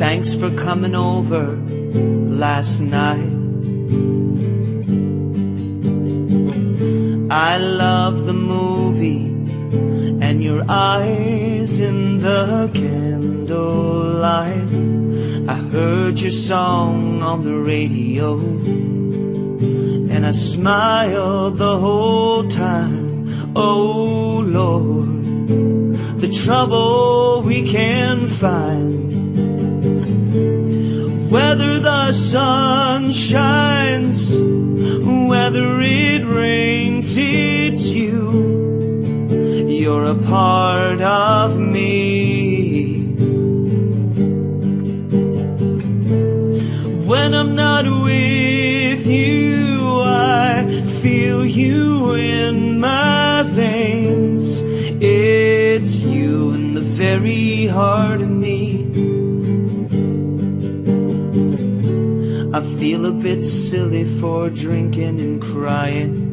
Thanks for coming over last night. I love the movie and your eyes in the candlelight. I heard your song on the radio and I smiled the whole time. Oh Lord, the trouble we can find. Whether the sun shines, whether it rains, it's you. You're a part of me. When I'm not with you, I feel you in my veins. It's you in the very heart of me. I feel a bit silly for drinking and crying.